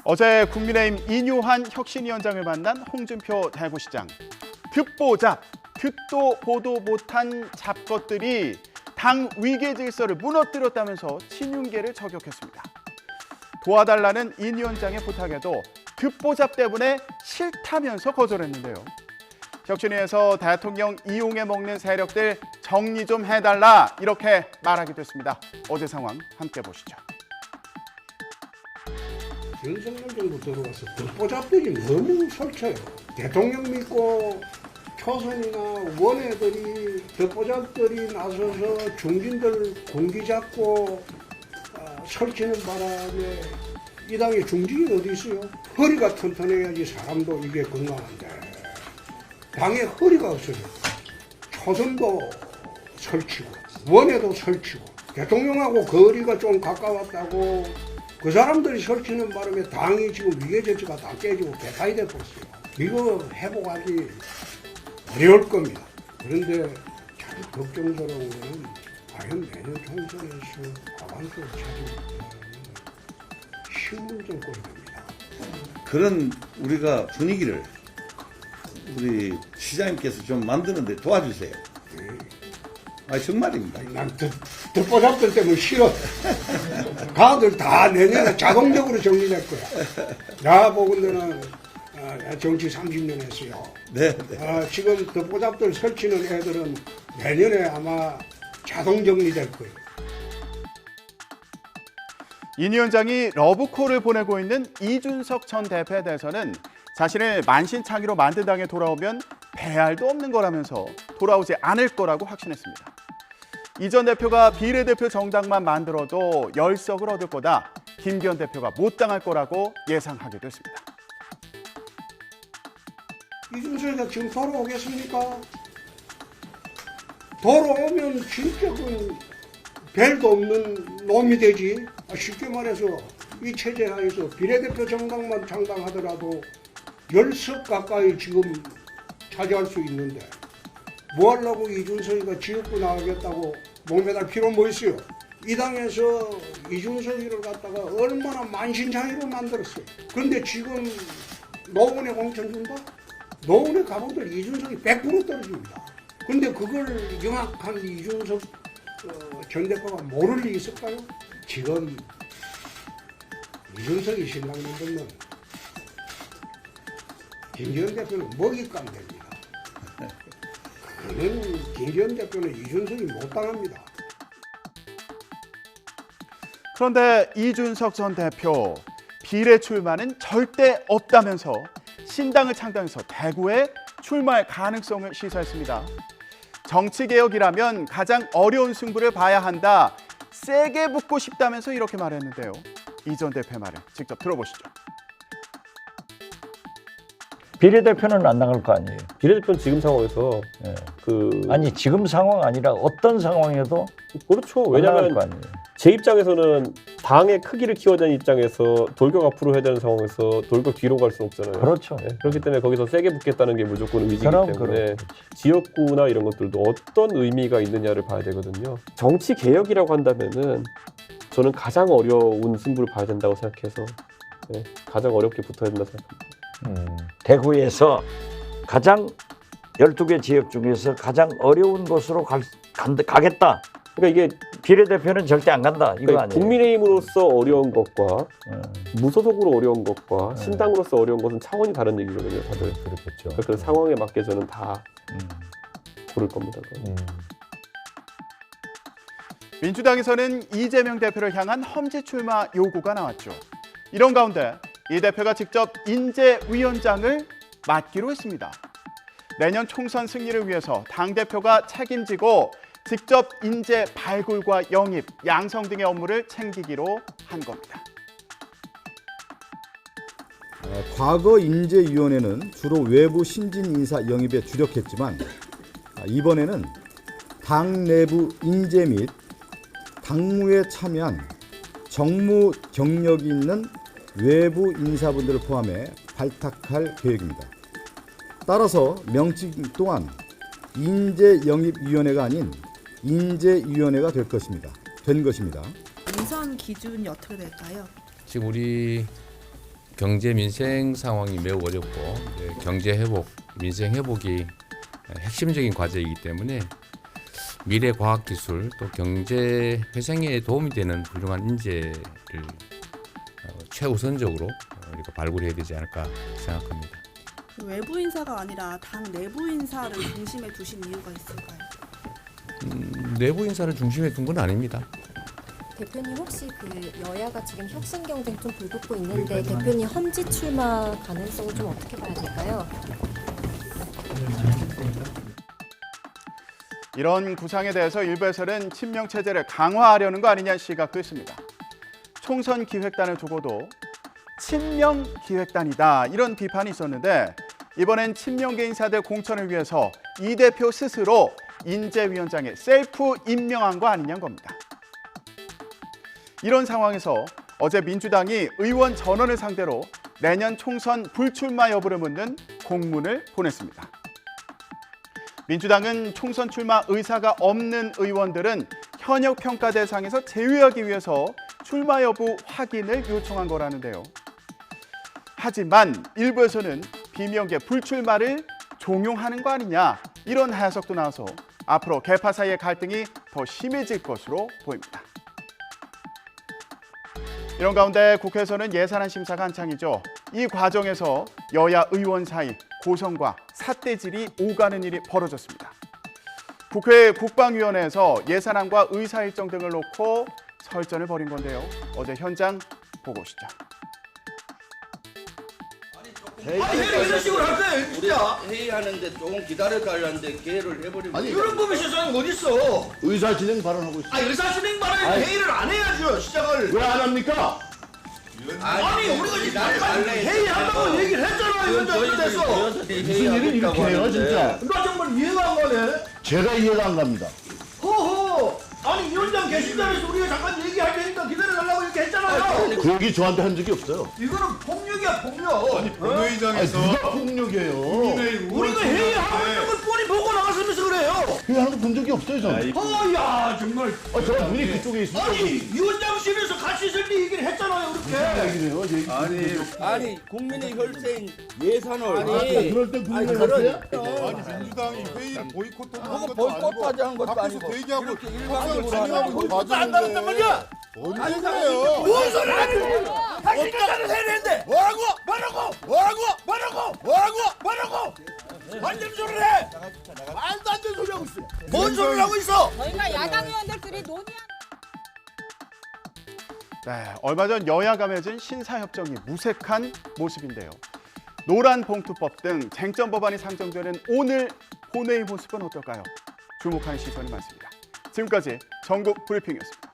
어제 국민의힘 이뇨한 혁신위원장을 만난 홍준표 대구시장. 듣보잡, 듣도 보도 못한 잡것들이 당 위계 질서를 무너뜨렸다면서 친윤계를 저격했습니다. 도와달라는 이 위원장의 부탁에도 듣보잡 때문에 싫다면서 거절했는데요. 혁신위에서 대통령 이용해 먹는 세력들 정리 좀 해달라 이렇게 말하기도 했습니다. 어제 상황 함께 보시죠. 윤석열 정부 들어와서 듣보잡들이 너무 설쳐요. 대통령 믿고 초선이나 원외들이 듣보잡들이 나서서 중진들 공기 잡고 설치는 바람에 이 당의 중진이 어디 있어요? 허리가 튼튼해야지 사람도 이게 건강한데 당에 허리가 없어요. 초선도 설치고 원외도 설치고 대통령하고 거리가 좀 가까웠다고 그 사람들이 설치는 바람에 당이 지금 위계 질서가 다 깨지고 개파이 돼버렸어요. 이거 회복하기 어려울 겁니다. 그런데 참 걱정스러운 거는 과연 내년 총선에서 과반수를 차지하는 쉬운 정권이 됩니다. 그런 우리가 분위기를 우리 시장님께서 좀 만드는데 도와주세요. 아 정말입니다. 난 듣보잡들 때문에 싫어. 가들 다 내년에 자동적으로 정리될 거야. 나 보건대는 정치 30년 했어요. 네. 지금 듣보잡들 설치는 애들은 내년에 아마 자동 정리될 거예요. 이 위원장이 러브콜을 보내고 있는 이준석 전 대표에 대해서는 자신을 만신창이로 만든 당에 돌아오면 배알도 없는 거라면서 돌아오지 않을 거라고 확신했습니다. 이 전 대표가 비례대표 정당만 만들어도 열석을 얻을 거다. 김기현 대표가 못 당할 거라고 예상하기도 했습니다. 이준석이가 지금 돌아오겠습니까? 돌아오면 진짜 그 별도 없는 놈이 되지. 쉽게 말해서 이 체제 하에서 비례대표 정당만 창당하더라도 10석 가까이 지금 차지할 수 있는데 뭐 하려고 이준석이가 지역구 나가겠다고 목매달 필요 뭐 있어요? 이 당에서 이준석이를 갖다가 얼마나 만신창이로 만들었어요. 그런데 지금 노원에 공천 준다? 노원에 가보들 이준석이 100% 떨어집니다. 근데 그걸 영악한 이준석 전 대표가 모를 리 있을까요? 지금 이준석이 신당을 만들면 김기현 대표는 먹잇감 됩니다. 그는 김기현 대표는 이준석이 못 당합니다. 그런데 이준석 전 대표 비례 출마는 절대 없다면서 신당을 창당해서 대구에 출마할 가능성을 시사했습니다. 정치개혁이라면 가장 어려운 승부를 봐야 한다. 세게 붙고 싶다면서 이렇게 말했는데요. 이 전 대표의 말을 직접 들어보시죠. 비례대표는 안 나갈 거 아니에요. 비례대표는 지금 상황에서 아니 지금 상황 아니라 어떤 상황에도 그렇죠. 안 나갈 왜냐하면 거 아니에요. 제 입장에서는 당의 크기를 키워야 되는 입장에서 돌격 앞으로 해야 되는 상황에서 돌격 뒤로 갈 수는 없잖아요. 그렇죠. 네, 그렇기 때문에 거기서 세게 붙겠다는 게 무조건 의지이기 때문에 그럼. 지역구나 이런 것들도 어떤 의미가 있느냐를 봐야 되거든요. 정치 개혁이라고 한다면은 저는 가장 어려운 승부를 봐야 된다고 생각해서 가장 어렵게 붙어야 된다고 생각합니다. 대구에서 가장 12개 지역 중에서 가장 어려운 곳으로 가겠다. 그러니까 이게 비례대표는 절대 안 간다. 이거 그러니까 아니에요. 국민의힘으로서 어려운 것과 무소속으로 어려운 것과 신당으로서 어려운 것은 차원이 다른 얘기거든요. 다들. 그렇겠죠. 그 상황에 맞게 저는 다 고를 겁니다. 민주당에서는 이재명 대표를 향한 험지 출마 요구가 나왔죠. 이런 가운데 이 대표가 직접 인재위원장을 맡기로 했습니다. 내년 총선 승리를 위해서 당대표가 책임지고 직접 인재 발굴과 영입, 양성 등의 업무를 챙기기로 한 겁니다. 과거 인재위원회는 주로 외부 신진 인사 영입에 주력했지만 이번에는 당 내부 인재 및 당무에 참여한 정무 경력이 있는 외부 인사분들을 포함해 발탁할 계획입니다. 따라서 명칭 또한 인재영입위원회가 아닌 인재위원회가 된 것입니다. 인선 기준이 어떻게 될까요? 지금 우리 경제 민생 상황이 매우 어렵고 경제 회복, 민생 회복이 핵심적인 과제이기 때문에 미래 과학 기술 또 경제 회생에 도움이 되는 훌륭한 인재를 최우선적으로 우리가 발굴해야 되지 않을까 생각합니다. 외부 인사가 아니라 당 내부 인사를 중심에 두신 이유가 있을까요? 내부 인사를 중심에 둔 건 아닙니다. 대표님 혹시 그 여야가 지금 혁신 경쟁 좀 불붙고 있는데 대표님 험지 출마 가능성을 좀 어떻게 봐야 될까요? 이런 구상에 대해서 일부에서는 친명 체제를 강화하려는 거 아니냐는 시각도 있습니다. 총선 기획단을 두고도 친명 기획단이다 이런 비판이 있었는데 이번엔 친명계 인사들 공천을 위해서 이 대표 스스로 인재위원장에 셀프 임명한 거 아니냐는 겁니다. 이런 상황에서 어제 민주당이 의원 전원을 상대로 내년 총선 불출마 여부를 묻는 공문을 보냈습니다. 민주당은 총선 출마 의사가 없는 의원들은 현역 평가 대상에서 제외하기 위해서 출마 여부 확인을 요청한 거라는데요. 하지만 일부에서는 비명계 불출마를 종용하는 거 아니냐 이런 해석도 나와서 앞으로 계파 사이의 갈등이 더 심해질 것으로 보입니다. 이런 가운데 국회에서는 예산안 심사가 한창이죠. 이 과정에서 여야 의원 사이 고성과 삿대질이 오가는 일이 벌어졌습니다. 국회 국방위원회에서 예산안과 의사 일정 등을 놓고 설전을 벌인 건데요. 어제 현장 보고 오시죠. 이런 식으로 할 거야, 진짜. 회의하는데 조금 기다려달라는데 기회를 해버리면. 아니, 이런 법이 세상에 어딨어? 의사 진행 발언하고 있어요. 의사 진행 발언에 회의를 안 해야죠, 시작을. 왜 안 합니까? 아니, 우리가 지금 회의한다고 얘기를 했잖아요, 위원장님께서. 무슨 일을 이렇게 해요, 진짜? 나 정말 이해가 안 가네. 제가 이해가 안 갑니다. 허허. 아니, 위원장 계신 자리에서 우리가 잠깐 얘기할 테니까 기다려달라고 이렇게 했잖아요. 그 얘기 저한테 한 적이 없어요. 이거는 폭력이야, 폭력. 아니, 누가 폭력이에요? 우리가 회의하고 있는 걸 뻔히 보고 나갔으면서 그래요. 회의하는 거 본 적이 없어요, 저는. 야 정말. 제가 눈이 그쪽에 있어요. 아니, 위원장실에서 같이 있을 때 얘기를 했잖아요, 그렇게. 아니 국민의 혈세인 예산을 그럴 때 국민의 혈세야? 아니 민주당이 회의를 보이콧하는 보이콧하지 않은 것도 아니고 대기하고 이렇게 일방적으로 진행하고 안 나갔단 말이야. 언제 그래요? 뭔 소리 하는 거야? 당신 결단을 해야 되는데 뭐라고? 완전 소리를 해. 말도 안 되는 소리 하고 있어. 뭔 소리를 하고 있어? 저희가 야당 의원들끼리 논의한 네, 얼마 전 여야가 맺은 신사협정이 무색한 모습인데요. 노란 봉투법 등 쟁점 법안이 상정되는 오늘 본회의 모습은 어떨까요? 주목하는 시선이 많습니다. 지금까지 전국 브리핑이었습니다.